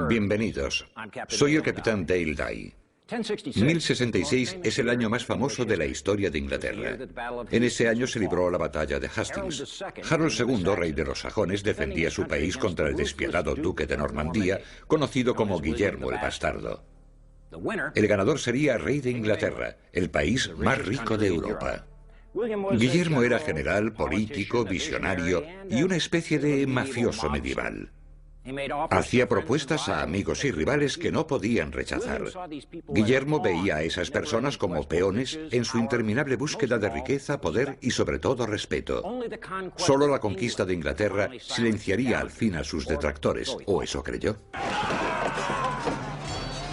Bienvenidos. Soy el capitán Dale Dye. 1066 es el año más famoso de la historia de Inglaterra. En ese año se libró la batalla de Hastings. Harold II, rey de los sajones, defendía su país contra el despiadado duque de Normandía, conocido como Guillermo el Bastardo. El ganador sería rey de Inglaterra, el país más rico de Europa. Guillermo era general, político, visionario y una especie de mafioso medieval. Hacía propuestas a amigos y rivales que no podían rechazar. Guillermo veía a esas personas como peones en su interminable búsqueda de riqueza, poder y sobre todo respeto. Solo la conquista de Inglaterra silenciaría al fin a sus detractores, o eso creyó.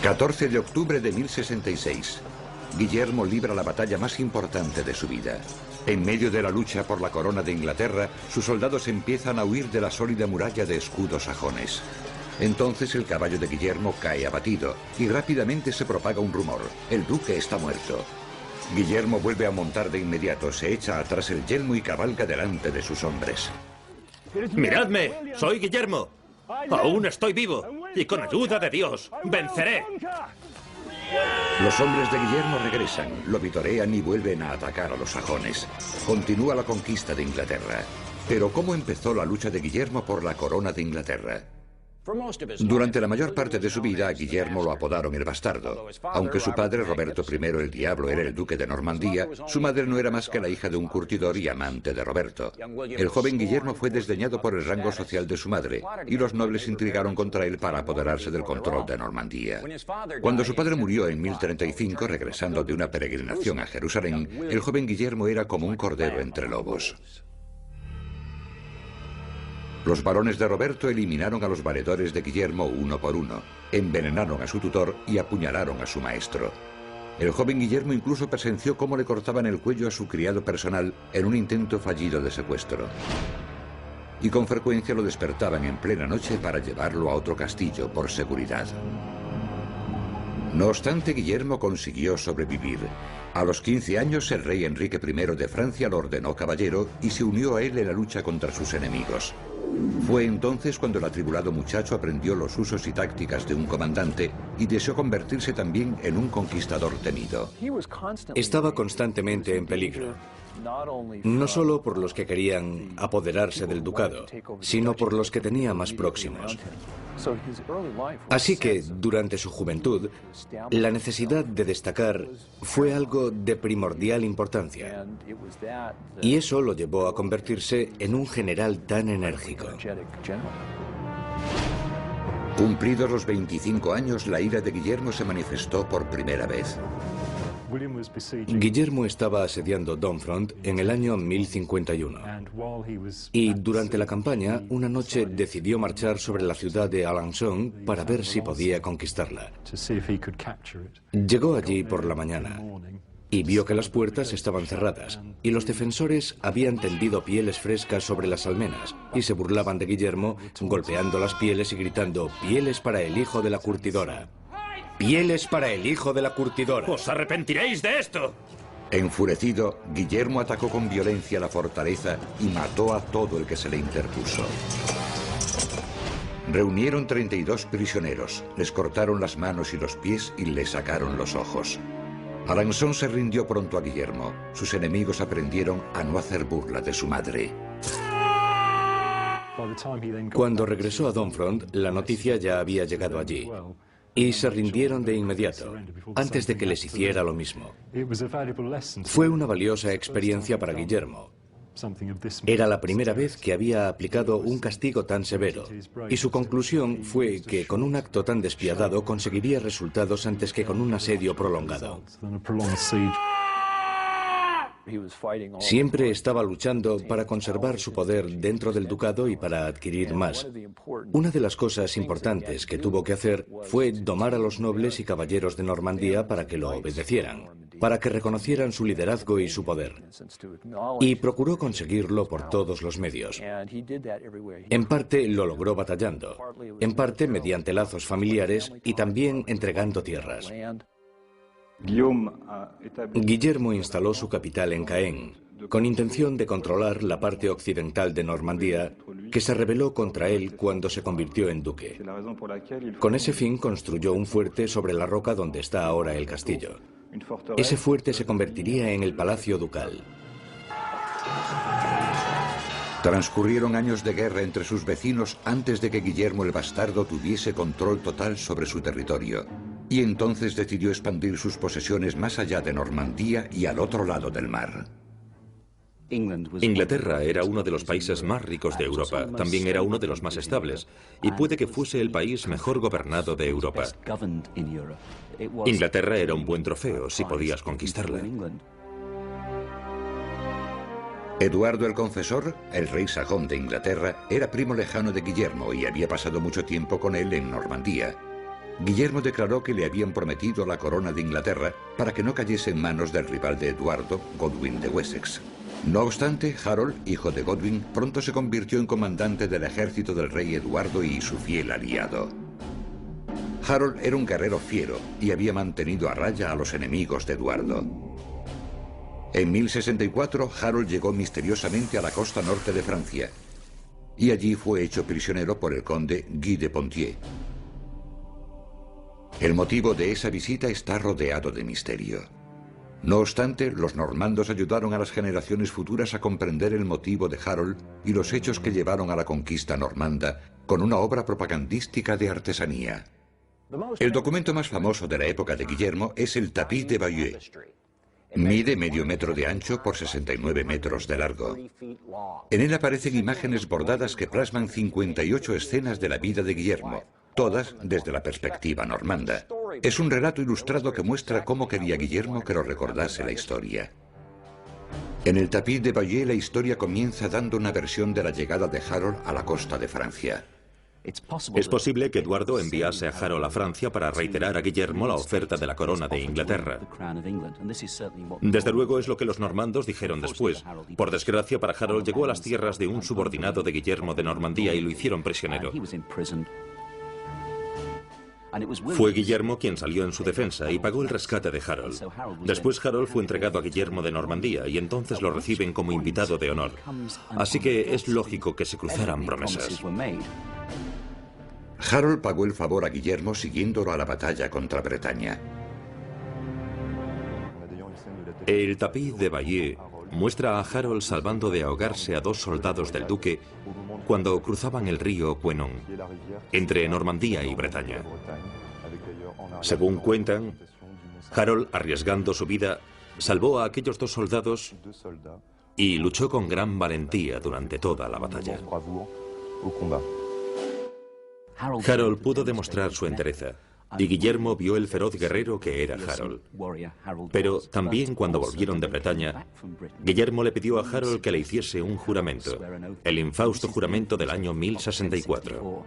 14 de octubre de 1066. Guillermo libra la batalla más importante de su vida. En medio de la lucha por la corona de Inglaterra, sus soldados empiezan a huir de la sólida muralla de escudos sajones. Entonces el caballo de Guillermo cae abatido y rápidamente se propaga un rumor: el duque está muerto. Guillermo vuelve a montar de inmediato, se echa atrás el yelmo y cabalga delante de sus hombres. ¡Miradme! ¡Soy Guillermo! ¡Aún estoy vivo! ¡Y con ayuda de Dios, venceré! Los hombres de Guillermo regresan, lo vitorean y vuelven a atacar a los sajones. Continúa la conquista de Inglaterra. Pero ¿cómo empezó la lucha de Guillermo por la corona de Inglaterra? Durante la mayor parte de su vida, a Guillermo lo apodaron el Bastardo. Aunque su padre, Roberto I el Diablo, era el duque de Normandía, su madre no era más que la hija de un curtidor y amante de Roberto. El joven Guillermo fue desdeñado por el rango social de su madre, y los nobles intrigaron contra él para apoderarse del control de Normandía. Cuando su padre murió en 1035, regresando de una peregrinación a Jerusalén, el joven Guillermo era como un cordero entre lobos. Los varones de Roberto eliminaron a los valedores de Guillermo uno por uno, envenenaron a su tutor y apuñalaron a su maestro. El joven Guillermo incluso presenció cómo le cortaban el cuello a su criado personal en un intento fallido de secuestro. Y con frecuencia lo despertaban en plena noche para llevarlo a otro castillo por seguridad. No obstante, Guillermo consiguió sobrevivir. A los 15 años, el rey Enrique I de Francia lo ordenó caballero y se unió a él en la lucha contra sus enemigos. Fue entonces cuando el atribulado muchacho aprendió los usos y tácticas de un comandante y deseó convertirse también en un conquistador temido. Estaba constantemente en peligro, no solo por los que querían apoderarse del ducado, sino por los que tenía más próximos. Así que, durante su juventud, la necesidad de destacar fue algo de primordial importancia. Y eso lo llevó a convertirse en un general tan enérgico. Cumplidos los 25 años, la ira de Guillermo se manifestó por primera vez. Guillermo estaba asediando Domfront en el año 1051 y durante la campaña una noche decidió marchar sobre la ciudad de Alençon para ver si podía conquistarla. Llegó allí por la mañana y vio que las puertas estaban cerradas y los defensores habían tendido pieles frescas sobre las almenas y se burlaban de Guillermo golpeando las pieles y gritando: «¡Pieles para el hijo de la curtidora! ¡Pieles para el hijo de la curtidora!». ¡Os arrepentiréis de esto! Enfurecido, Guillermo atacó con violencia la fortaleza y mató a todo el que se le interpuso. Reunieron 32 prisioneros, les cortaron las manos y los pies y les sacaron los ojos. Alençon se rindió pronto a Guillermo. Sus enemigos aprendieron a no hacer burla de su madre. Cuando regresó a Domfront, la noticia ya había llegado allí. Y se rindieron de inmediato, antes de que les hiciera lo mismo. Fue una valiosa experiencia para Guillermo. Era la primera vez que había aplicado un castigo tan severo, y su conclusión fue que con un acto tan despiadado conseguiría resultados antes que con un asedio prolongado. Siempre estaba luchando para conservar su poder dentro del ducado y para adquirir más. Una de las cosas importantes que tuvo que hacer fue domar a los nobles y caballeros de Normandía para que lo obedecieran, para que reconocieran su liderazgo y su poder. Y procuró conseguirlo por todos los medios. En parte lo logró batallando, en parte mediante lazos familiares y también entregando tierras. Guillermo instaló su capital en Caen con intención de controlar la parte occidental de Normandía, que se rebeló contra él cuando se convirtió en duque. Con ese fin construyó un fuerte sobre la roca donde está ahora el castillo. Ese fuerte se convertiría en el Palacio Ducal. Transcurrieron años de guerra entre sus vecinos antes de que Guillermo el Bastardo tuviese control total sobre su territorio, y entonces decidió expandir sus posesiones más allá de Normandía y al otro lado del mar. Inglaterra era uno de los países más ricos de Europa, también era uno de los más estables, y puede que fuese el país mejor gobernado de Europa. Inglaterra era un buen trofeo si podías conquistarla. Eduardo el Confesor, el rey sajón de Inglaterra, era primo lejano de Guillermo y había pasado mucho tiempo con él en Normandía. Guillermo declaró que le habían prometido la corona de Inglaterra para que no cayese en manos del rival de Eduardo, Godwin de Wessex. No obstante, Harold, hijo de Godwin, pronto se convirtió en comandante del ejército del rey Eduardo y su fiel aliado. Harold era un guerrero fiero y había mantenido a raya a los enemigos de Eduardo. En 1064, Harold llegó misteriosamente a la costa norte de Francia, y allí fue hecho prisionero por el conde Guy de Poitiers. El motivo de esa visita está rodeado de misterio. No obstante, los normandos ayudaron a las generaciones futuras a comprender el motivo de Harold y los hechos que llevaron a la conquista normanda con una obra propagandística de artesanía. El documento más famoso de la época de Guillermo es el Tapiz de Bayeux. Mide medio metro de ancho por 69 metros de largo. En él aparecen imágenes bordadas que plasman 58 escenas de la vida de Guillermo, todas desde la perspectiva normanda. Es un relato ilustrado que muestra cómo quería Guillermo que lo recordase la historia. En el Tapiz de Bayeux la historia comienza dando una versión de la llegada de Harold a la costa de Francia. Es posible que Eduardo enviase a Harold a Francia para reiterar a Guillermo la oferta de la corona de Inglaterra. Desde luego es lo que los normandos dijeron después. Por desgracia para Harold llegó a las tierras de un subordinado de Guillermo de Normandía y lo hicieron prisionero. Fue Guillermo quien salió en su defensa y pagó el rescate de Harold. Después Harold fue entregado a Guillermo de Normandía y entonces lo reciben como invitado de honor. Así que es lógico que se cruzaran promesas. Harold pagó el favor a Guillermo siguiéndolo a la batalla contra Bretaña. El Tapiz de Bayeux muestra a Harold salvando de ahogarse a 2 soldados del duque cuando cruzaban el río Quenon, entre Normandía y Bretaña. Según cuentan, Harold, arriesgando su vida, salvó a aquellos 2 soldados y luchó con gran valentía durante toda la batalla. Harold pudo demostrar su entereza, y Guillermo vio el feroz guerrero que era Harold. Pero también cuando volvieron de Bretaña, Guillermo le pidió a Harold que le hiciese un juramento, el infausto juramento del año 1064.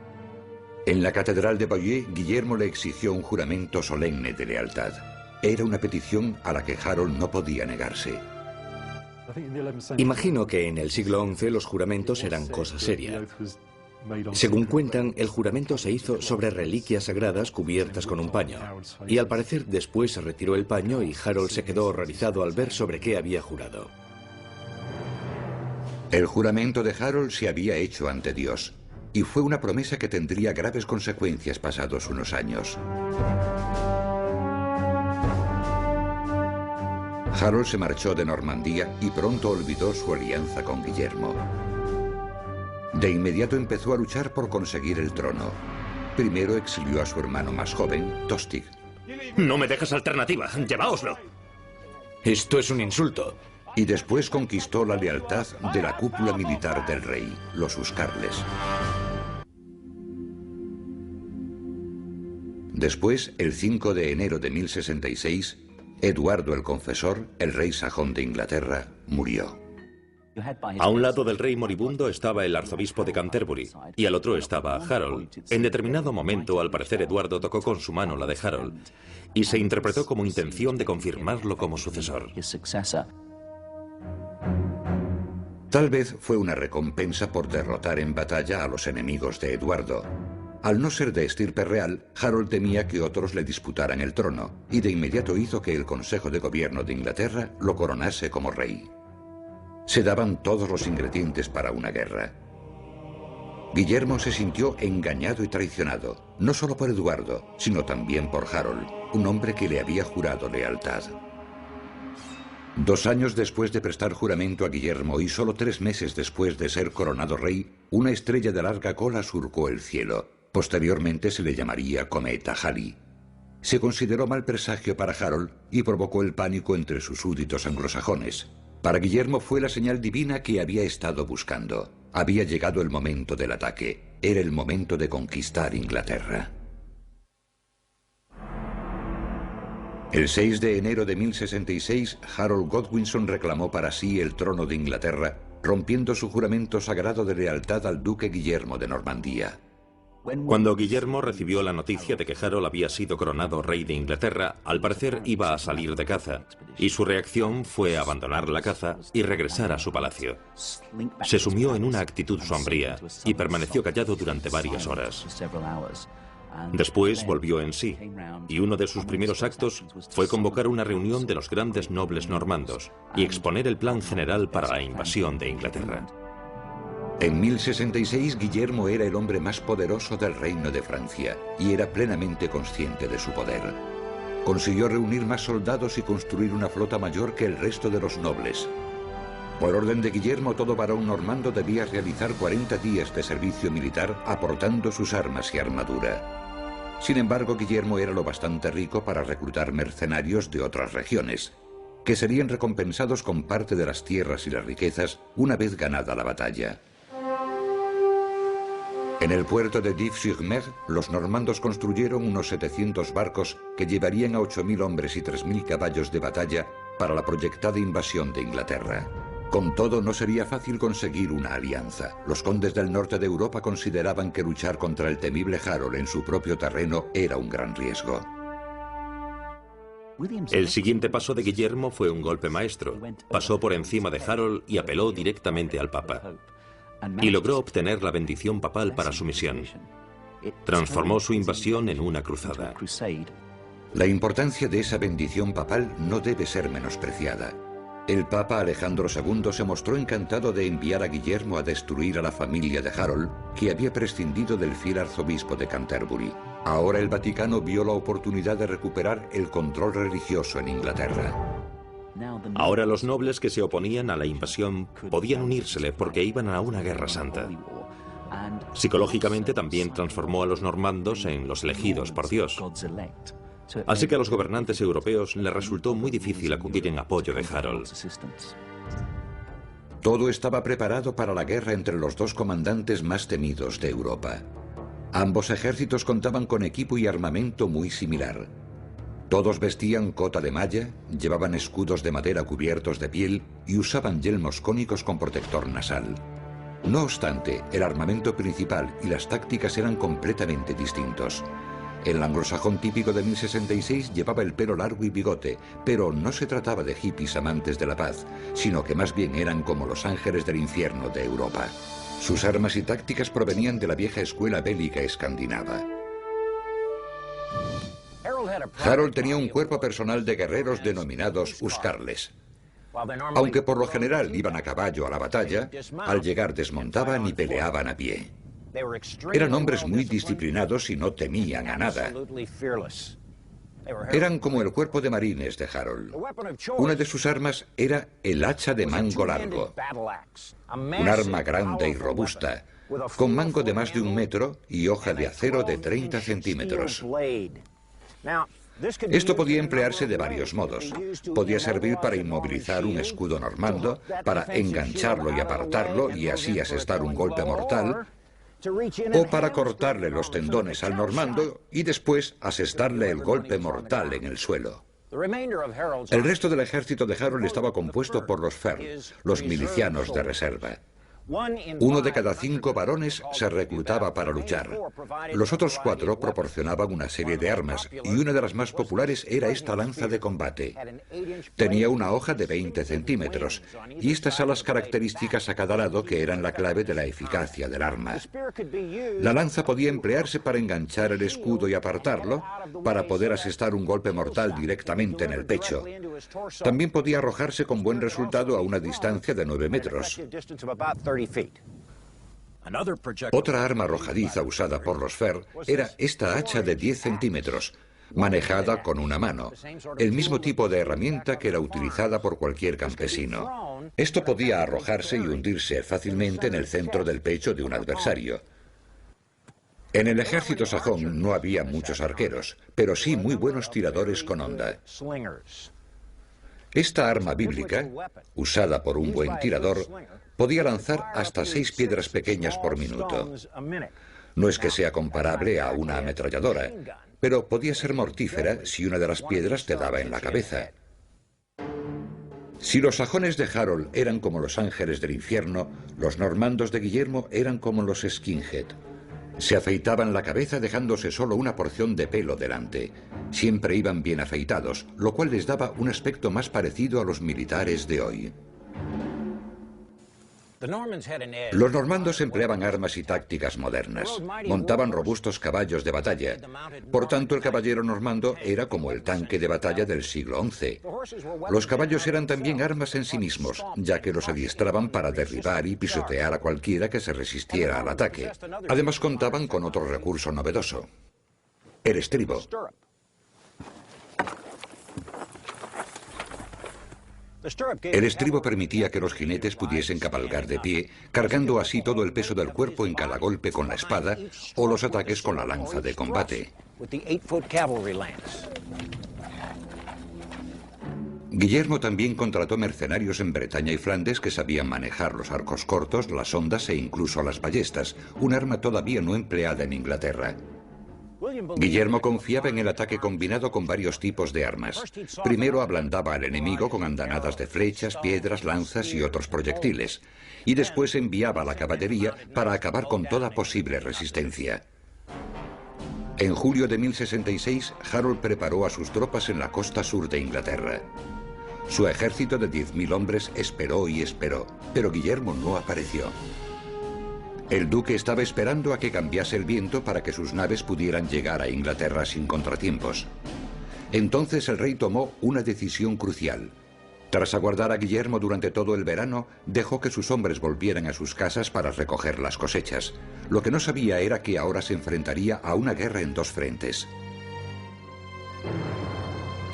En la catedral de Bayeux, Guillermo le exigió un juramento solemne de lealtad. Era una petición a la que Harold no podía negarse. Imagino que en el siglo XI los juramentos eran cosa seria. Según cuentan, el juramento se hizo sobre reliquias sagradas cubiertas con un paño, y al parecer después se retiró el paño y Harold se quedó horrorizado al ver sobre qué había jurado. El juramento de Harold se había hecho ante Dios, y fue una promesa que tendría graves consecuencias pasados unos años. Harold se marchó de Normandía y pronto olvidó su alianza con Guillermo. De inmediato empezó a luchar por conseguir el trono. Primero exilió a su hermano más joven, Tostig. No me dejas alternativa, lleváoslo. Esto es un insulto. Y después conquistó la lealtad de la cúpula militar del rey, los Huscarles. Después, el 5 de enero de 1066, Eduardo el Confesor, el rey sajón de Inglaterra, murió. A un lado del rey moribundo estaba el arzobispo de Canterbury y al otro estaba Harold. En determinado momento, al parecer, Eduardo tocó con su mano la de Harold y se interpretó como intención de confirmarlo como sucesor. Tal vez fue una recompensa por derrotar en batalla a los enemigos de Eduardo. Al no ser de estirpe real, Harold temía que otros le disputaran el trono y de inmediato hizo que el Consejo de Gobierno de Inglaterra lo coronase como rey. Se daban todos los ingredientes para una guerra. Guillermo se sintió engañado y traicionado, no solo por Eduardo, sino también por Harold, un hombre que le había jurado lealtad. 2 años después de prestar juramento a Guillermo y solo 3 meses después de ser coronado rey, una estrella de larga cola surcó el cielo. Posteriormente se le llamaría Cometa Halley. Se consideró mal presagio para Harold y provocó el pánico entre sus súbditos anglosajones. Para Guillermo fue la señal divina que había estado buscando. Había llegado el momento del ataque. Era el momento de conquistar Inglaterra. El 6 de enero de 1066, Harold Godwinson reclamó para sí el trono de Inglaterra, rompiendo su juramento sagrado de lealtad al duque Guillermo de Normandía. Cuando Guillermo recibió la noticia de que Harold había sido coronado rey de Inglaterra, al parecer iba a salir de caza, y su reacción fue abandonar la caza y regresar a su palacio. Se sumió en una actitud sombría y permaneció callado durante varias horas. Después volvió en sí, y uno de sus primeros actos fue convocar una reunión de los grandes nobles normandos y exponer el plan general para la invasión de Inglaterra. En 1066, Guillermo era el hombre más poderoso del reino de Francia y era plenamente consciente de su poder. Consiguió reunir más soldados y construir una flota mayor que el resto de los nobles. Por orden de Guillermo, todo varón normando debía realizar 40 días de servicio militar aportando sus armas y armadura. Sin embargo, Guillermo era lo bastante rico para reclutar mercenarios de otras regiones, que serían recompensados con parte de las tierras y las riquezas una vez ganada la batalla. En el puerto de Dives-sur-Mer, los normandos construyeron unos 700 barcos que llevarían a 8.000 hombres y 3.000 caballos de batalla para la proyectada invasión de Inglaterra. Con todo, no sería fácil conseguir una alianza. Los condes del norte de Europa consideraban que luchar contra el temible Harold en su propio terreno era un gran riesgo. El siguiente paso de Guillermo fue un golpe maestro. Pasó por encima de Harold y apeló directamente al Papa. Y logró obtener la bendición papal para su misión. Transformó su invasión en una cruzada. La importancia de esa bendición papal no debe ser menospreciada. El Papa Alejandro II se mostró encantado de enviar a Guillermo a destruir a la familia de Harold, que había prescindido del fiel arzobispo de Canterbury. Ahora el Vaticano vio la oportunidad de recuperar el control religioso en Inglaterra. Ahora los nobles que se oponían a la invasión podían unírsele porque iban a una guerra santa. Psicológicamente también transformó a los normandos en los elegidos por Dios. Así que a los gobernantes europeos les resultó muy difícil acudir en apoyo de Harold. Todo estaba preparado para la guerra entre los dos comandantes más temidos de Europa. Ambos ejércitos contaban con equipo y armamento muy similar. Todos vestían cota de malla, llevaban escudos de madera cubiertos de piel y usaban yelmos cónicos con protector nasal. No obstante, el armamento principal y las tácticas eran completamente distintos. El anglosajón típico de 1066 llevaba el pelo largo y bigote, pero no se trataba de hippies amantes de la paz, sino que más bien eran como los ángeles del infierno de Europa. Sus armas y tácticas provenían de la vieja escuela bélica escandinava. Harold tenía un cuerpo personal de guerreros denominados huscarles. Aunque por lo general iban a caballo a la batalla, al llegar desmontaban y peleaban a pie. Eran hombres muy disciplinados y no temían a nada. Eran como el cuerpo de marines de Harold. Una de sus armas era el hacha de mango largo, un arma grande y robusta, con mango de más de 1 metro y hoja de acero de 30 centímetros. Esto podía emplearse de varios modos. Podía servir para inmovilizar un escudo normando, para engancharlo y apartarlo y así asestar un golpe mortal, o para cortarle los tendones al normando y después asestarle el golpe mortal en el suelo. El resto del ejército de Harold estaba compuesto por los Fern, los milicianos de reserva. 1 de cada 5 varones se reclutaba para luchar. Los otros 4 proporcionaban una serie de armas, y una de las más populares era esta lanza de combate. Tenía una hoja de 20 centímetros, y estas alas características a cada lado que eran la clave de la eficacia del arma. La lanza podía emplearse para enganchar el escudo y apartarlo, para poder asestar un golpe mortal directamente en el pecho. También podía arrojarse con buen resultado a una distancia de 9 metros. Otra arma arrojadiza usada por los Fer era esta hacha de 10 centímetros, manejada con una mano, el mismo tipo de herramienta que era utilizada por cualquier campesino. Esto podía arrojarse y hundirse fácilmente en el centro del pecho de un adversario. En el ejército sajón no había muchos arqueros, pero sí muy buenos tiradores con honda. Esta arma bíblica, usada por un buen tirador, podía lanzar hasta 6 piedras pequeñas por minuto. No es que sea comparable a una ametralladora, pero podía ser mortífera si una de las piedras te daba en la cabeza. Si los sajones de Harold eran como los ángeles del infierno, los normandos de Guillermo eran como los skinhead. Se afeitaban la cabeza dejándose solo una porción de pelo delante. Siempre iban bien afeitados, lo cual les daba un aspecto más parecido a los militares de hoy. Los normandos empleaban armas y tácticas modernas. Montaban robustos caballos de batalla. Por tanto, el caballero normando era como el tanque de batalla del siglo XI. Los caballos eran también armas en sí mismos, ya que los adiestraban para derribar y pisotear a cualquiera que se resistiera al ataque. Además, contaban con otro recurso novedoso: el estribo. El estribo permitía que los jinetes pudiesen cabalgar de pie, cargando así todo el peso del cuerpo en cada golpe con la espada o los ataques con la lanza de combate. Guillermo también contrató mercenarios en Bretaña y Flandes que sabían manejar los arcos cortos, las hondas e incluso las ballestas, un arma todavía no empleada en Inglaterra. Guillermo confiaba en el ataque combinado con varios tipos de armas. Primero ablandaba al enemigo con andanadas de flechas, piedras, lanzas y otros proyectiles, y después enviaba a la caballería para acabar con toda posible resistencia. En julio de 1066, Harold preparó a sus tropas en la costa sur de Inglaterra. Su ejército de 10.000 hombres esperó y esperó, pero Guillermo no apareció. El duque estaba esperando a que cambiase el viento para que sus naves pudieran llegar a Inglaterra sin contratiempos. Entonces el rey tomó una decisión crucial. Tras aguardar a Guillermo durante todo el verano, dejó que sus hombres volvieran a sus casas para recoger las cosechas. Lo que no sabía era que ahora se enfrentaría a una guerra en 2 frentes.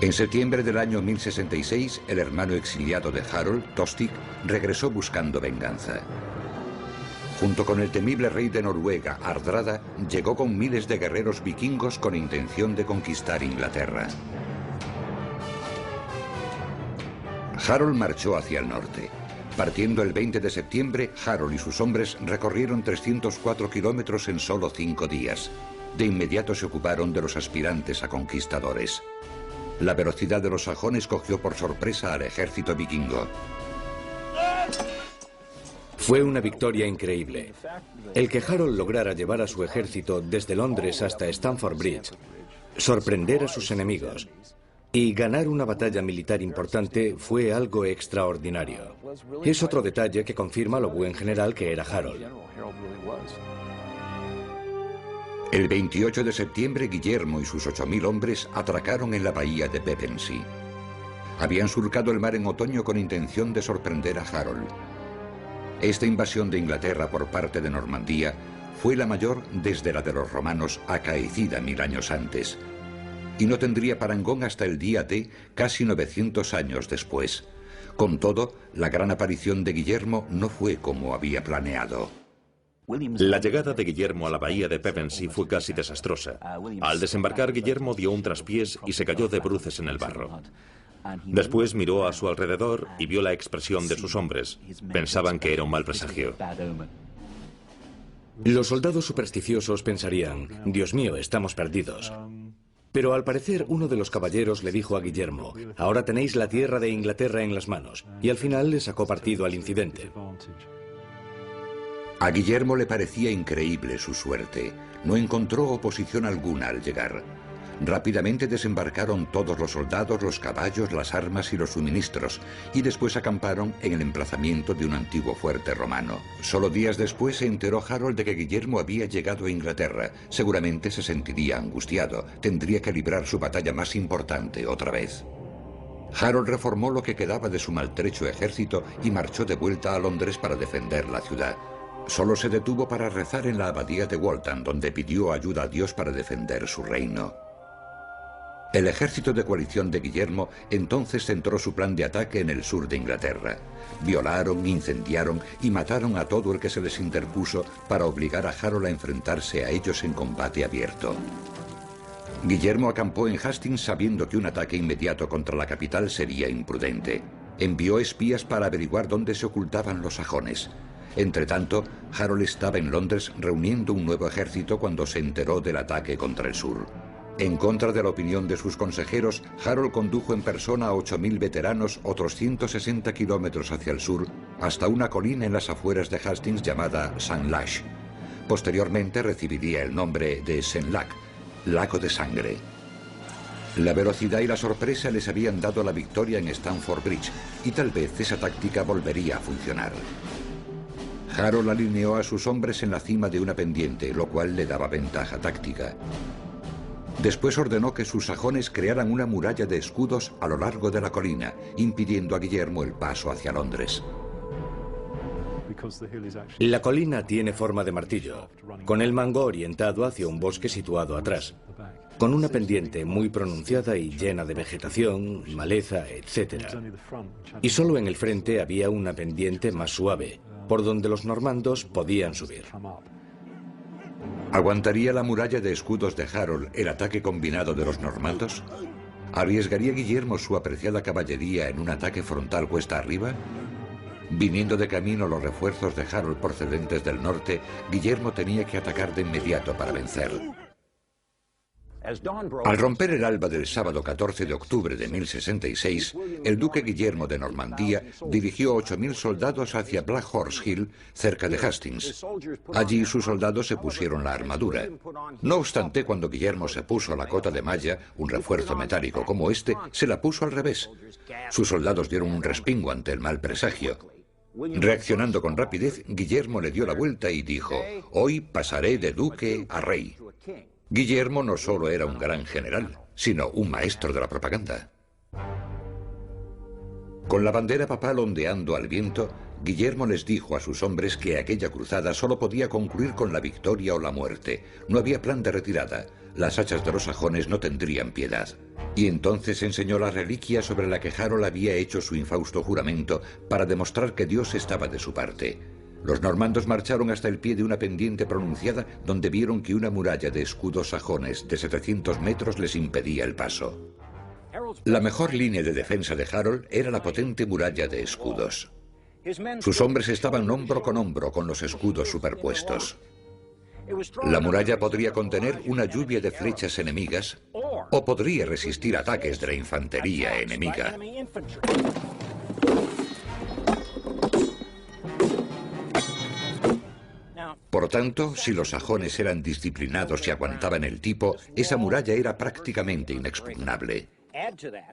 En septiembre del año 1066, el hermano exiliado de Harold, Tostig, regresó buscando venganza. Junto con el temible rey de Noruega, Hardrada, llegó con miles de guerreros vikingos con intención de conquistar Inglaterra. Harold marchó hacia el norte. Partiendo el 20 de septiembre, Harold y sus hombres recorrieron 304 kilómetros en solo 5 días. De inmediato se ocuparon de los aspirantes a conquistadores. La velocidad de los sajones cogió por sorpresa al ejército vikingo. Fue una victoria increíble. El que Harold lograra llevar a su ejército desde Londres hasta Stamford Bridge, sorprender a sus enemigos y ganar una batalla militar importante fue algo extraordinario. Es otro detalle que confirma lo buen general que era Harold. El 28 de septiembre, Guillermo y sus 8.000 hombres atracaron en la bahía de Pevensey. Habían surcado el mar en otoño con intención de sorprender a Harold. Esta invasión de Inglaterra por parte de Normandía fue la mayor desde la de los romanos acaecida 1000 años antes, y no tendría parangón hasta el día D, casi 900 años después. Con todo, la gran aparición de Guillermo no fue como había planeado. La llegada de Guillermo a la bahía de Pevensey fue casi desastrosa. Al desembarcar, Guillermo dio un traspiés y se cayó de bruces en el barro. Después miró a su alrededor y vio la expresión de sus hombres. Pensaban que era un mal presagio. Los soldados supersticiosos pensarían: Dios mío, estamos perdidos. Pero al parecer uno de los caballeros le dijo a Guillermo: ahora tenéis la tierra de Inglaterra en las manos, y al final le sacó partido al incidente. A Guillermo le parecía increíble su suerte. No encontró oposición alguna al llegar. Rápidamente desembarcaron todos los soldados, los caballos, las armas y los suministros, y después acamparon en el emplazamiento de un antiguo fuerte romano. Solo días después se enteró Harold de que Guillermo había llegado a Inglaterra. Seguramente se sentiría angustiado. Tendría que librar su batalla más importante otra vez. Harold reformó lo que quedaba de su maltrecho ejército y marchó de vuelta a Londres para defender la ciudad. Solo se detuvo para rezar en la abadía de Waltham, donde pidió ayuda a Dios para defender su reino. El ejército de coalición de Guillermo entonces centró su plan de ataque en el sur de Inglaterra. Violaron, incendiaron y mataron a todo el que se les interpuso para obligar a Harold a enfrentarse a ellos en combate abierto. Guillermo acampó en Hastings sabiendo que un ataque inmediato contra la capital sería imprudente. Envió espías para averiguar dónde se ocultaban los sajones. Entretanto, Harold estaba en Londres reuniendo un nuevo ejército cuando se enteró del ataque contra el sur. En contra de la opinión de sus consejeros, Harold condujo en persona a 8.000 veteranos otros 160 kilómetros hacia el sur, hasta una colina en las afueras de Hastings llamada Sandlash. Posteriormente recibiría el nombre de Senlac, lago de sangre. La velocidad y la sorpresa les habían dado la victoria en Stamford Bridge, y tal vez esa táctica volvería a funcionar. Harold alineó a sus hombres en la cima de una pendiente, lo cual le daba ventaja táctica. Después ordenó que sus sajones crearan una muralla de escudos a lo largo de la colina, impidiendo a Guillermo el paso hacia Londres. La colina tiene forma de martillo, con el mango orientado hacia un bosque situado atrás, con una pendiente muy pronunciada y llena de vegetación, maleza, etc. Y solo en el frente había una pendiente más suave, por donde los normandos podían subir. ¿Aguantaría la muralla de escudos de Harold el ataque combinado de los normandos? ¿Arriesgaría Guillermo su apreciada caballería en un ataque frontal cuesta arriba? Viniendo de camino los refuerzos de Harold procedentes del norte, Guillermo tenía que atacar de inmediato para vencer. Al romper el alba del sábado 14 de octubre de 1066, el duque Guillermo de Normandía dirigió 8.000 soldados hacia Black Horse Hill, cerca de Hastings. Allí sus soldados se pusieron la armadura. No obstante, cuando Guillermo se puso la cota de malla, un refuerzo metálico como este, se la puso al revés. Sus soldados dieron un respingo ante el mal presagio. Reaccionando con rapidez, Guillermo le dio la vuelta y dijo: «Hoy pasaré de duque a rey». Guillermo no solo era un gran general, sino un maestro de la propaganda. Con la bandera papal ondeando al viento, Guillermo les dijo a sus hombres que aquella cruzada solo podía concluir con la victoria o la muerte. No había plan de retirada. Las hachas de los sajones no tendrían piedad. Y entonces enseñó la reliquia sobre la que Harold había hecho su infausto juramento para demostrar que Dios estaba de su parte. Los normandos marcharon hasta el pie de una pendiente pronunciada donde vieron que una muralla de escudos sajones de 700 metros les impedía el paso. La mejor línea de defensa de Harold era la potente muralla de escudos. Sus hombres estaban hombro con los escudos superpuestos. La muralla podría contener una lluvia de flechas enemigas o podría resistir ataques de la infantería enemiga. Por tanto, si los sajones eran disciplinados y aguantaban el tipo, esa muralla era prácticamente inexpugnable.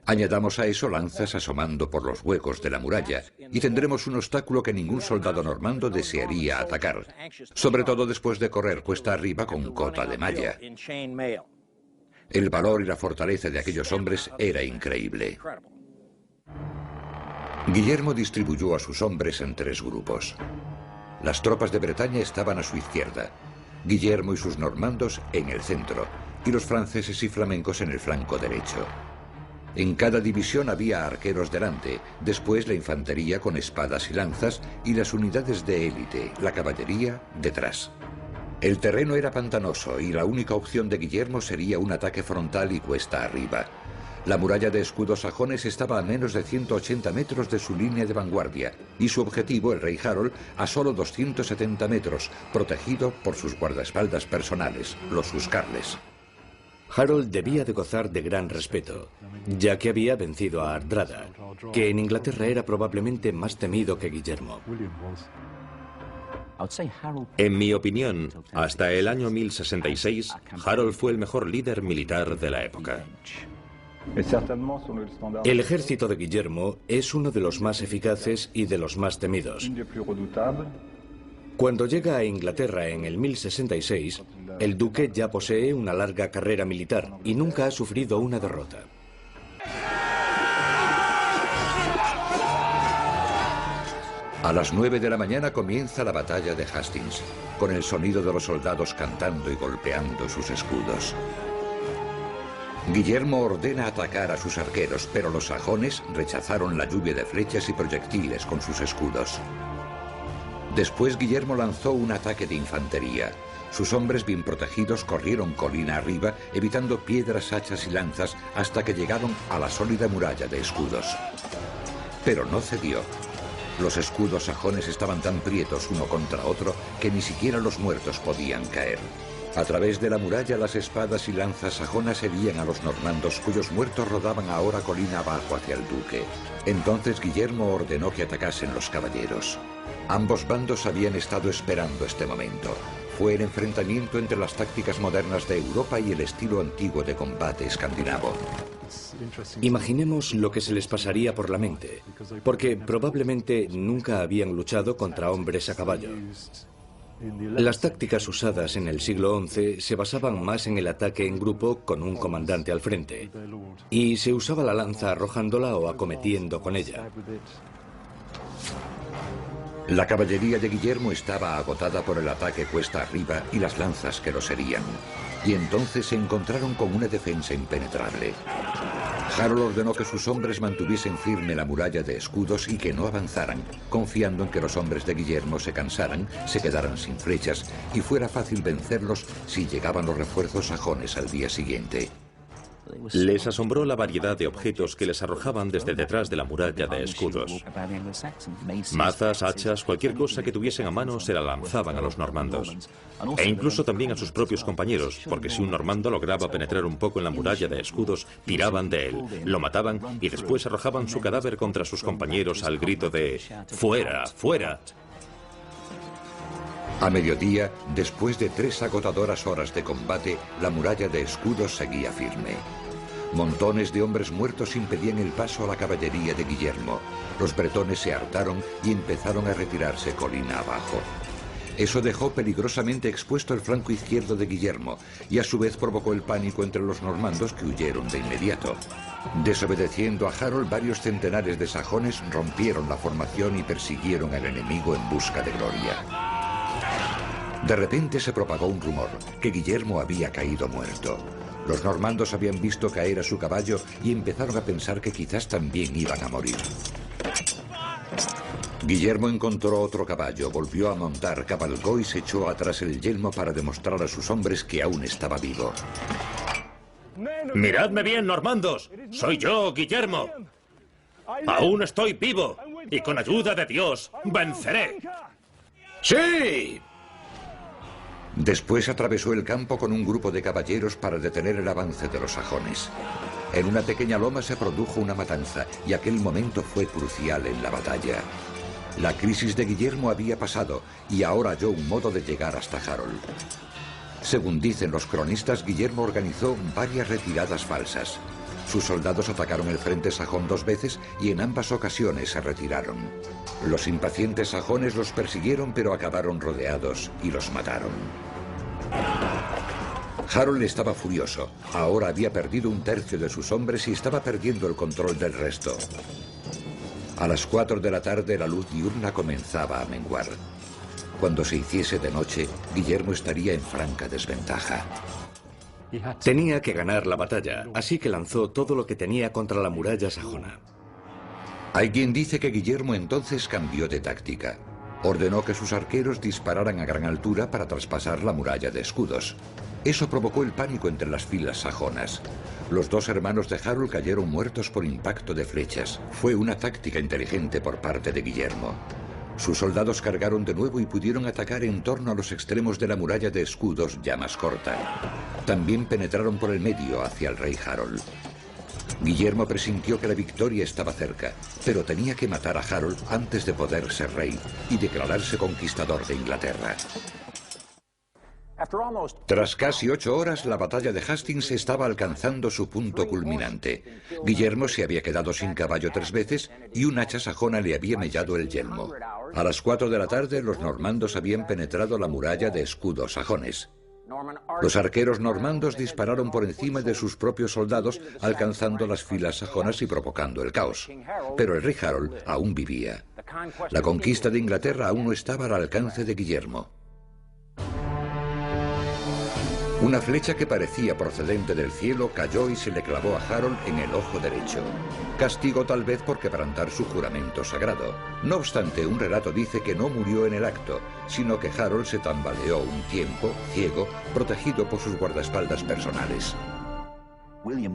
Añadamos a eso lanzas asomando por los huecos de la muralla, y tendremos un obstáculo que ningún soldado normando desearía atacar, sobre todo después de correr cuesta arriba con cota de malla. El valor y la fortaleza de aquellos hombres era increíble. Guillermo distribuyó a sus hombres en 3 grupos. Las tropas de Bretaña estaban a su izquierda, Guillermo y sus normandos en el centro, y los franceses y flamencos en el flanco derecho. En cada división había arqueros delante, después la infantería con espadas y lanzas, y las unidades de élite, la caballería, detrás. El terreno era pantanoso, y la única opción de Guillermo sería un ataque frontal y cuesta arriba. La muralla de escudos sajones estaba a menos de 180 metros de su línea de vanguardia, y su objetivo, el rey Harold, a solo 270 metros, protegido por sus guardaespaldas personales, los huscarles. Harold debía de gozar de gran respeto, ya que había vencido a Hardrada, que en Inglaterra era probablemente más temido que Guillermo. En mi opinión, hasta el año 1066, Harold fue el mejor líder militar de la época. El ejército de Guillermo es uno de los más eficaces y de los más temidos. Cuando llega a Inglaterra en el 1066, el duque ya posee una larga carrera militar y nunca ha sufrido una derrota. A las 9 de la mañana comienza la batalla de Hastings, con el sonido de los soldados cantando y golpeando sus escudos. Guillermo ordena atacar a sus arqueros, pero los sajones rechazaron la lluvia de flechas y proyectiles con sus escudos. Después Guillermo lanzó un ataque de infantería. Sus hombres bien protegidos corrieron colina arriba, evitando piedras, hachas y lanzas hasta que llegaron a la sólida muralla de escudos. Pero no cedió. Los escudos sajones estaban tan prietos uno contra otro que ni siquiera los muertos podían caer. A través de la muralla las espadas y lanzas sajonas herían a los normandos, cuyos muertos rodaban ahora colina abajo hacia el duque. Entonces Guillermo ordenó que atacasen los caballeros. Ambos bandos habían estado esperando este momento. Fue el enfrentamiento entre las tácticas modernas de Europa y el estilo antiguo de combate escandinavo. Imaginemos lo que se les pasaría por la mente, porque probablemente nunca habían luchado contra hombres a caballo. Las tácticas usadas en el siglo XI se basaban más en el ataque en grupo con un comandante al frente, y se usaba la lanza arrojándola o acometiendo con ella. La caballería de Guillermo estaba agotada por el ataque cuesta arriba y las lanzas que los herían, y entonces se encontraron con una defensa impenetrable. Harold ordenó que sus hombres mantuviesen firme la muralla de escudos y que no avanzaran, confiando en que los hombres de Guillermo se cansaran, se quedaran sin flechas y fuera fácil vencerlos si llegaban los refuerzos sajones al día siguiente. Les asombró la variedad de objetos que les arrojaban desde detrás de la muralla de escudos. Mazas, hachas, cualquier cosa que tuviesen a mano se la lanzaban a los normandos. E incluso también a sus propios compañeros, porque si un normando lograba penetrar un poco en la muralla de escudos, tiraban de él, lo mataban y después arrojaban su cadáver contra sus compañeros al grito de ¡fuera, fuera! A mediodía, después de 3 agotadoras horas de combate, la muralla de escudos seguía firme. Montones de hombres muertos impedían el paso a la caballería de Guillermo. Los bretones se hartaron y empezaron a retirarse colina abajo. Eso dejó peligrosamente expuesto el flanco izquierdo de Guillermo y a su vez provocó el pánico entre los normandos, que huyeron de inmediato. Desobedeciendo a Harold, varios centenares de sajones rompieron la formación y persiguieron al enemigo en busca de gloria. De repente se propagó un rumor, que Guillermo había caído muerto. Los normandos habían visto caer a su caballo y empezaron a pensar que quizás también iban a morir. Guillermo encontró otro caballo, volvió a montar, cabalgó y se echó atrás el yelmo para demostrar a sus hombres que aún estaba vivo. ¡Miradme bien, normandos! ¡Soy yo, Guillermo! ¡Aún estoy vivo! ¡Y con ayuda de Dios, venceré! ¡Sí! Después atravesó el campo con un grupo de caballeros para detener el avance de los sajones. En una pequeña loma se produjo una matanza y aquel momento fue crucial en la batalla. La crisis de Guillermo había pasado y ahora halló un modo de llegar hasta Harold. Según dicen los cronistas, Guillermo organizó varias retiradas falsas. Sus soldados atacaron el frente sajón 2 veces y en ambas ocasiones se retiraron. Los impacientes sajones los persiguieron, pero acabaron rodeados y los mataron. Harold estaba furioso. Ahora había perdido 1/3 de sus hombres y estaba perdiendo el control del resto. A las 4 de la tarde la luz diurna comenzaba a menguar. Cuando se hiciese de noche, Guillermo estaría en franca desventaja. Tenía que ganar la batalla, así que lanzó todo lo que tenía contra la muralla sajona. Hay quien dice que Guillermo entonces cambió de táctica. Ordenó que sus arqueros dispararan a gran altura para traspasar la muralla de escudos. Eso provocó el pánico entre las filas sajonas. Los 2 hermanos de Harold cayeron muertos por impacto de flechas. Fue una táctica inteligente por parte de Guillermo. Sus soldados cargaron de nuevo y pudieron atacar en torno a los extremos de la muralla de escudos ya más corta. También penetraron por el medio hacia el rey Harold. Guillermo presintió que la victoria estaba cerca, pero tenía que matar a Harold antes de poder ser rey y declararse conquistador de Inglaterra. Tras casi 8 horas, la batalla de Hastings estaba alcanzando su punto culminante. Guillermo se había quedado sin caballo 3 veces y un hacha sajona le había mellado el yelmo. A las 4 de la tarde, los normandos habían penetrado la muralla de escudos sajones. Los arqueros normandos dispararon por encima de sus propios soldados, alcanzando las filas sajonas y provocando el caos. Pero el rey Harold aún vivía. La conquista de Inglaterra aún no estaba al alcance de Guillermo. Una flecha que parecía procedente del cielo cayó y se le clavó a Harold en el ojo derecho. Castigo tal vez por quebrantar su juramento sagrado. No obstante, un relato dice que no murió en el acto, sino que Harold se tambaleó un tiempo, ciego, protegido por sus guardaespaldas personales.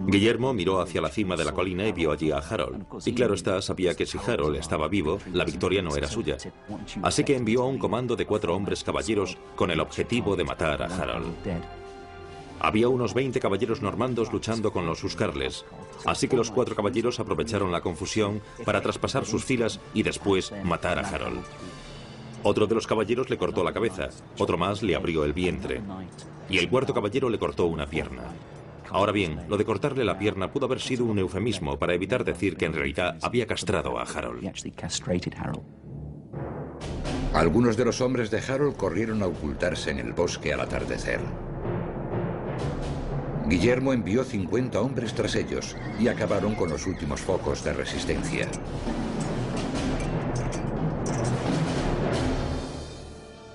Guillermo miró hacia la cima de la colina y vio allí a Harold. Y claro está, sabía que si Harold estaba vivo, la victoria no era suya. Así que envió a un comando de 4 hombres caballeros con el objetivo de matar a Harold. Había unos 20 caballeros normandos luchando con los huscarles, así que los 4 caballeros aprovecharon la confusión para traspasar sus filas y después matar a Harold. Otro de los caballeros le cortó la cabeza, otro más le abrió el vientre, y el 4.º caballero le cortó una pierna. Ahora bien, lo de cortarle la pierna pudo haber sido un eufemismo para evitar decir que en realidad había castrado a Harold. Algunos de los hombres de Harold corrieron a ocultarse en el bosque al atardecer. Guillermo envió 50 hombres tras ellos y acabaron con los últimos focos de resistencia.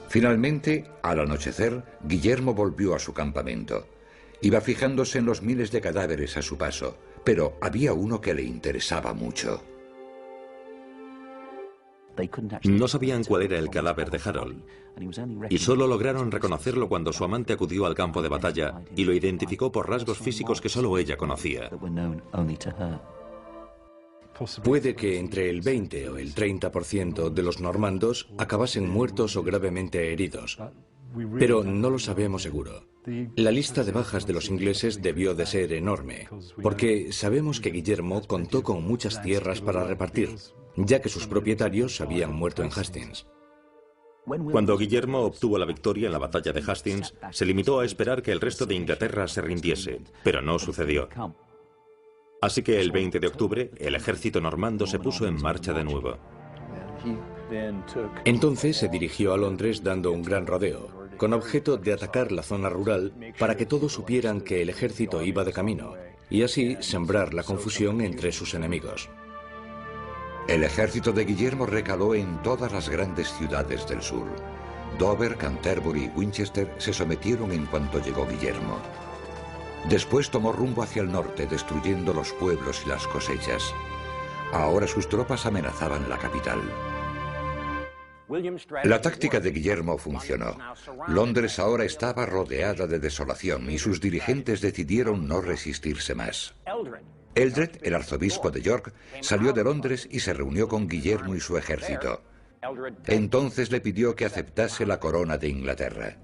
Finalmente, al anochecer, Guillermo volvió a su campamento. Iba fijándose en los miles de cadáveres a su paso, pero había uno que le interesaba mucho. No sabían cuál era el cadáver de Harold, y solo lograron reconocerlo cuando su amante acudió al campo de batalla y lo identificó por rasgos físicos que solo ella conocía. Puede que entre el 20 o el 30% de los normandos acabasen muertos o gravemente heridos, pero no lo sabemos seguro. La lista de bajas de los ingleses debió de ser enorme, porque sabemos que Guillermo contó con muchas tierras para repartir, ya que sus propietarios habían muerto en Hastings. Cuando Guillermo obtuvo la victoria en la batalla de Hastings, se limitó a esperar que el resto de Inglaterra se rindiese, pero no sucedió. Así que el 20 de octubre, el ejército normando se puso en marcha de nuevo. Entonces se dirigió a Londres dando un gran rodeo, con objeto de atacar la zona rural para que todos supieran que el ejército iba de camino, y así sembrar la confusión entre sus enemigos. El ejército de Guillermo recaló en todas las grandes ciudades del sur. Dover, Canterbury y Winchester se sometieron en cuanto llegó Guillermo. Después tomó rumbo hacia el norte, destruyendo los pueblos y las cosechas. Ahora sus tropas amenazaban la capital. La táctica de Guillermo funcionó. Londres ahora estaba rodeada de desolación y sus dirigentes decidieron no resistirse más. Eldred, el arzobispo de York, salió de Londres y se reunió con Guillermo y su ejército. Entonces le pidió que aceptase la corona de Inglaterra.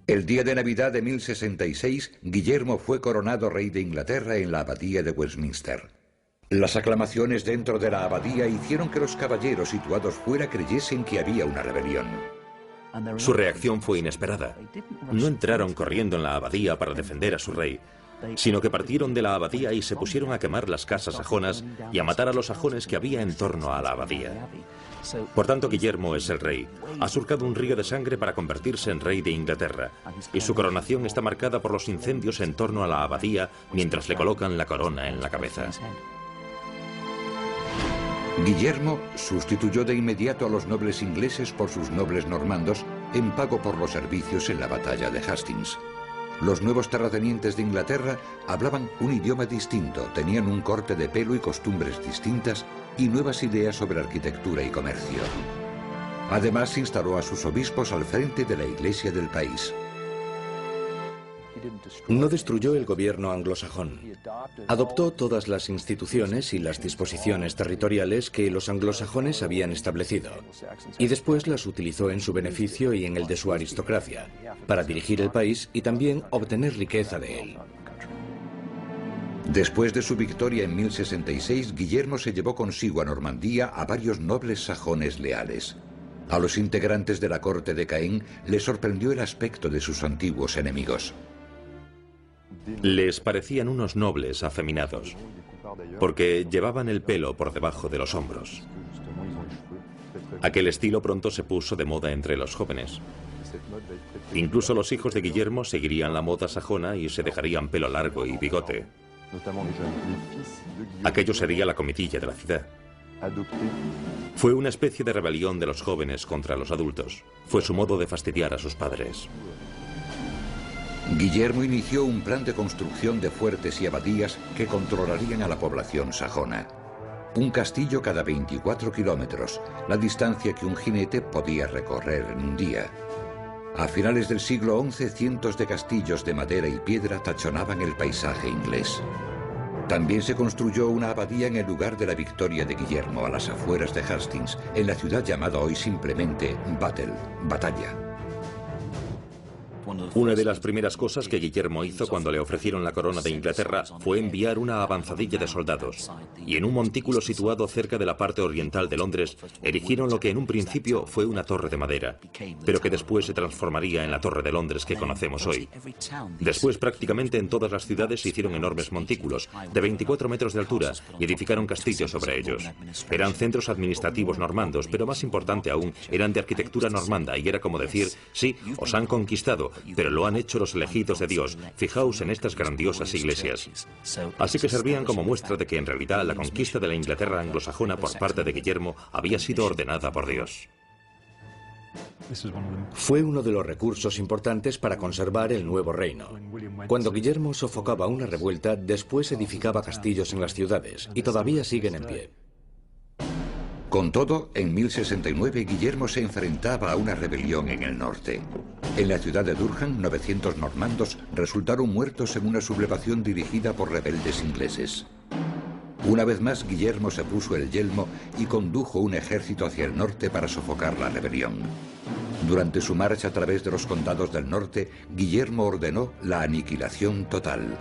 El día de Navidad de 1066, Guillermo fue coronado rey de Inglaterra en la abadía de Westminster. Las aclamaciones dentro de la abadía hicieron que los caballeros situados fuera creyesen que había una rebelión. Su reacción fue inesperada. No entraron corriendo en la abadía para defender a su rey, sino que partieron de la abadía y se pusieron a quemar las casas sajonas y a matar a los sajones que había en torno a la abadía. Por tanto, Guillermo es el rey. Ha surcado un río de sangre para convertirse en rey de Inglaterra, y su coronación está marcada por los incendios en torno a la abadía mientras le colocan la corona en la cabeza. Guillermo sustituyó de inmediato a los nobles ingleses por sus nobles normandos en pago por los servicios en la batalla de Hastings. Los nuevos terratenientes de Inglaterra hablaban un idioma distinto, tenían un corte de pelo y costumbres distintas y nuevas ideas sobre arquitectura y comercio. Además, instaló a sus obispos al frente de la iglesia del país. No destruyó el gobierno anglosajón. Adoptó todas las instituciones y las disposiciones territoriales que los anglosajones habían establecido, y después las utilizó en su beneficio y en el de su aristocracia, para dirigir el país y también obtener riqueza de él. Después de su victoria en 1066, Guillermo se llevó consigo a Normandía a varios nobles sajones leales. A los integrantes de la corte de Caen les sorprendió el aspecto de sus antiguos enemigos. Les parecían unos nobles afeminados, porque llevaban el pelo por debajo de los hombros. Aquel estilo pronto se puso de moda entre los jóvenes. Incluso los hijos de Guillermo seguirían la moda sajona y se dejarían pelo largo y bigote. Aquello sería la comitilla de la ciudad. Fue una especie de rebelión de los jóvenes contra los adultos. Fue su modo de fastidiar a sus padres. Guillermo inició un plan de construcción de fuertes y abadías que controlarían a la población sajona. Un castillo cada 24 kilómetros, la distancia que un jinete podía recorrer en un día. A finales del siglo XI, cientos de castillos de madera y piedra tachonaban el paisaje inglés. También se construyó una abadía en el lugar de la victoria de Guillermo, a las afueras de Hastings, en la ciudad llamada hoy simplemente Battle, Batalla. Una de las primeras cosas que Guillermo hizo cuando le ofrecieron la corona de Inglaterra fue enviar una avanzadilla de soldados, y en un montículo situado cerca de la parte oriental de Londres erigieron lo que en un principio fue una torre de madera, pero que después se transformaría en la Torre de Londres que conocemos hoy. Después, prácticamente en todas las ciudades se hicieron enormes montículos de 24 metros de altura y edificaron castillos sobre ellos. Eran centros administrativos normandos, pero más importante aún, eran de arquitectura normanda, y era como decir: sí, os han conquistado, pero lo han hecho los elegidos de Dios. Fijaos en estas grandiosas iglesias. Así que servían como muestra de que en realidad la conquista de la Inglaterra anglosajona por parte de Guillermo había sido ordenada por Dios. Fue uno de los recursos importantes para conservar el nuevo reino. Cuando Guillermo sofocaba una revuelta, después edificaba castillos en las ciudades, y todavía siguen en pie. Con todo, en 1069 Guillermo se enfrentaba a una rebelión en el norte. En la ciudad de Durham, 900 normandos resultaron muertos en una sublevación dirigida por rebeldes ingleses. Una vez más, Guillermo se puso el yelmo y condujo un ejército hacia el norte para sofocar la rebelión. Durante su marcha a través de los condados del norte, Guillermo ordenó la aniquilación total.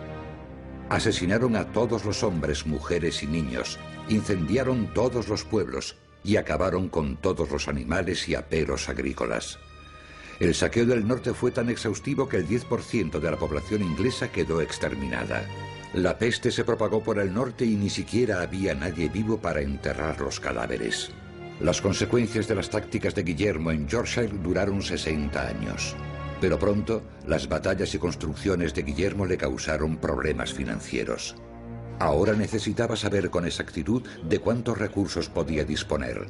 Asesinaron a todos los hombres, mujeres y niños, incendiaron todos los pueblos y acabaron con todos los animales y aperos agrícolas. El saqueo del norte fue tan exhaustivo que el 10% de la población inglesa quedó exterminada. La peste se propagó por el norte y ni siquiera había nadie vivo para enterrar los cadáveres. Las consecuencias de las tácticas de Guillermo en Yorkshire duraron 60 años. Pero pronto, las batallas y construcciones de Guillermo le causaron problemas financieros. Ahora necesitaba saber con exactitud de cuántos recursos podía disponer.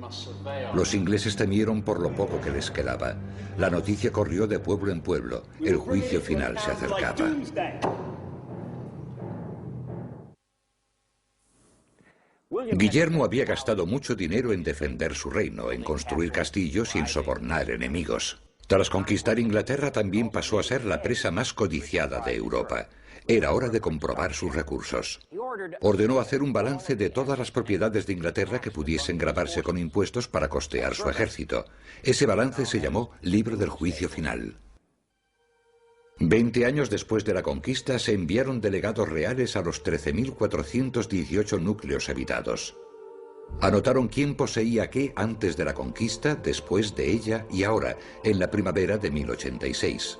Los ingleses temieron por lo poco que les quedaba. La noticia corrió de pueblo en pueblo. El juicio final se acercaba. Guillermo había gastado mucho dinero en defender su reino, en construir castillos y en sobornar enemigos. Tras conquistar Inglaterra, también pasó a ser la presa más codiciada de Europa. Era hora de comprobar sus recursos. Ordenó hacer un balance de todas las propiedades de Inglaterra que pudiesen gravarse con impuestos para costear su ejército. Ese balance se llamó Libro del Juicio Final. 20 años después de la conquista, se enviaron delegados reales a los 13.418 núcleos habitados. Anotaron quién poseía qué antes de la conquista, después de ella y ahora, en la primavera de 1086.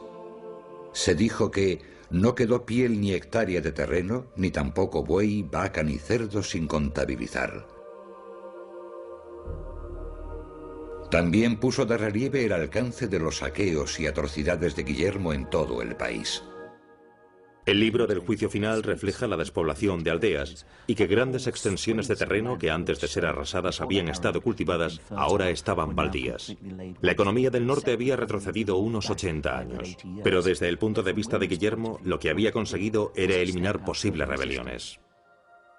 Se dijo que no quedó piel ni hectárea de terreno, ni tampoco buey, vaca ni cerdo sin contabilizar. También puso de relieve el alcance de los saqueos y atrocidades de Guillermo en todo el país. El libro del juicio final refleja la despoblación de aldeas y que grandes extensiones de terreno que antes de ser arrasadas habían estado cultivadas, ahora estaban baldías. La economía del norte había retrocedido unos 80 años, pero desde el punto de vista de Guillermo, lo que había conseguido era eliminar posibles rebeliones.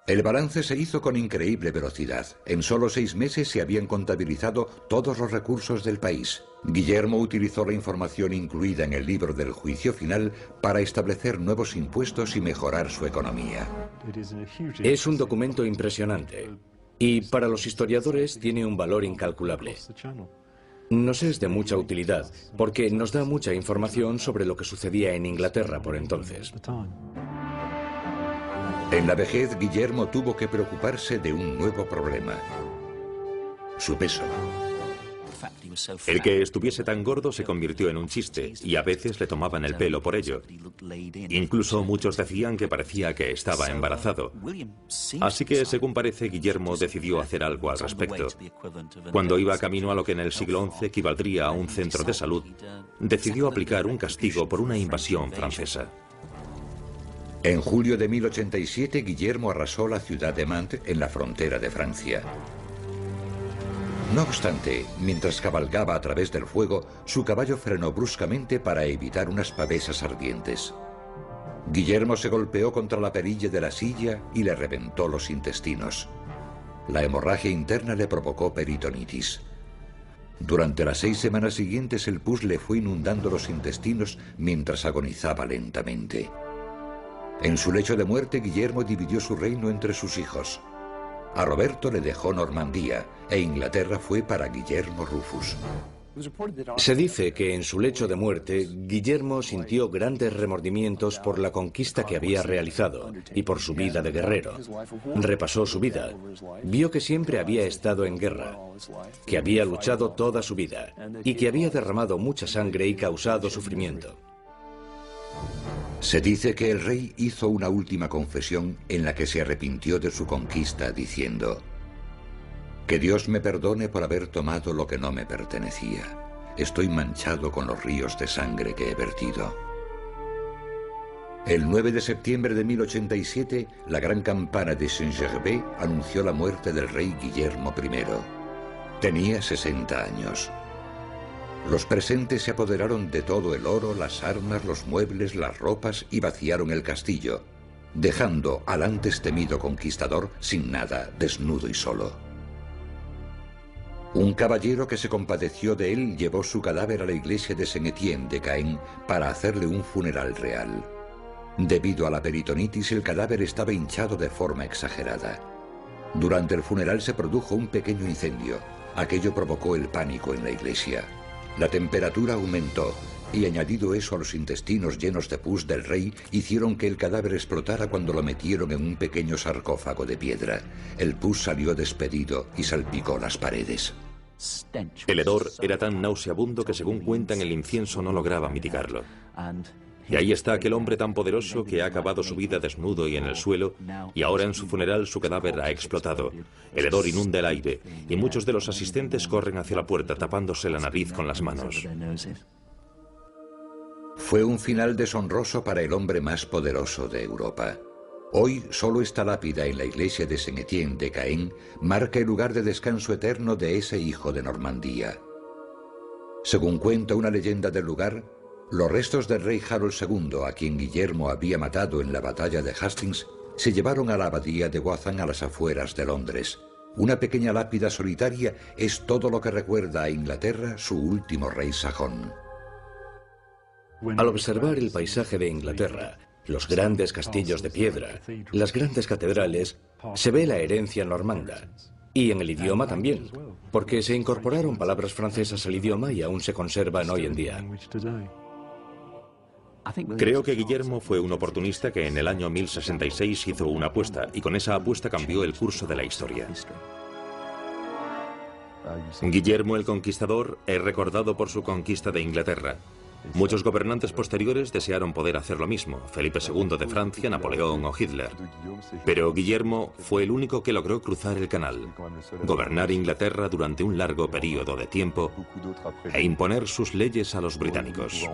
El balance se hizo con increíble velocidad. En solo 6 meses se habían contabilizado todos los recursos del país. Guillermo utilizó la información incluida en el libro del juicio final para establecer nuevos impuestos y mejorar su economía. Es un documento impresionante y para los historiadores tiene un valor incalculable. Nos es de mucha utilidad porque nos da mucha información sobre lo que sucedía en Inglaterra por entonces. En la vejez, Guillermo tuvo que preocuparse de un nuevo problema: su peso. El que estuviese tan gordo se convirtió en un chiste y a veces le tomaban el pelo por ello. Incluso muchos decían que parecía que estaba embarazado. Así que, según parece, Guillermo decidió hacer algo al respecto. Cuando iba camino a lo que en el siglo XI equivaldría a un centro de salud, decidió aplicar un castigo por una invasión francesa. En julio de 1087, Guillermo arrasó la ciudad de Mantes en la frontera de Francia. No obstante, mientras cabalgaba a través del fuego, su caballo frenó bruscamente para evitar unas pavesas ardientes. Guillermo se golpeó contra la perilla de la silla y le reventó los intestinos. La hemorragia interna le provocó peritonitis. Durante las 6 semanas siguientes, el pus le fue inundando los intestinos mientras agonizaba lentamente. En su lecho de muerte, Guillermo dividió su reino entre sus hijos. A Roberto le dejó Normandía e Inglaterra fue para Guillermo Rufus. Se dice que en su lecho de muerte, Guillermo sintió grandes remordimientos por la conquista que había realizado y por su vida de guerrero. Repasó su vida. Vio que siempre había estado en guerra, que había luchado toda su vida y que había derramado mucha sangre y causado sufrimiento. Se dice que el rey hizo una última confesión en la que se arrepintió de su conquista, diciendo: «Que Dios me perdone por haber tomado lo que no me pertenecía. Estoy manchado con los ríos de sangre que he vertido». El 9 de septiembre de 1087, la gran campana de Saint-Gervais anunció la muerte del rey Guillermo I. Tenía 60 años. Los presentes se apoderaron de todo el oro, las armas, los muebles, las ropas y vaciaron el castillo, dejando al antes temido conquistador sin nada, desnudo y solo. Un caballero que se compadeció de él llevó su cadáver a la iglesia de Saint-Étienne de Caen para hacerle un funeral real. Debido a la peritonitis, el cadáver estaba hinchado de forma exagerada. Durante el funeral se produjo un pequeño incendio. Aquello provocó el pánico en la iglesia. La temperatura aumentó y, añadido eso a los intestinos llenos de pus del rey, hicieron que el cadáver explotara cuando lo metieron en un pequeño sarcófago de piedra. El pus salió despedido y salpicó las paredes. El hedor era tan nauseabundo que, según cuentan, el incienso no lograba mitigarlo. Y ahí está aquel hombre tan poderoso que ha acabado su vida desnudo y en el suelo, y ahora en su funeral su cadáver ha explotado. El hedor inunda el aire, y muchos de los asistentes corren hacia la puerta tapándose la nariz con las manos. Fue un final deshonroso para el hombre más poderoso de Europa. Hoy solo esta lápida en la iglesia de Saint-Étienne de Caen marca el lugar de descanso eterno de ese hijo de Normandía. Según cuenta una leyenda del lugar, los restos del rey Harold II, a quien Guillermo había matado en la batalla de Hastings, se llevaron a la abadía de Wathan a las afueras de Londres. Una pequeña lápida solitaria es todo lo que recuerda a Inglaterra su último rey sajón. Al observar el paisaje de Inglaterra, los grandes castillos de piedra, las grandes catedrales, se ve la herencia normanda. Y en el idioma también, porque se incorporaron palabras francesas al idioma y aún se conservan hoy en día. Creo que Guillermo fue un oportunista que en el año 1066 hizo una apuesta, y con esa apuesta cambió el curso de la historia. Guillermo el Conquistador es recordado por su conquista de Inglaterra. Muchos gobernantes posteriores desearon poder hacer lo mismo, Felipe II de Francia, Napoleón o Hitler. Pero Guillermo fue el único que logró cruzar el canal, gobernar Inglaterra durante un largo periodo de tiempo e imponer sus leyes a los británicos.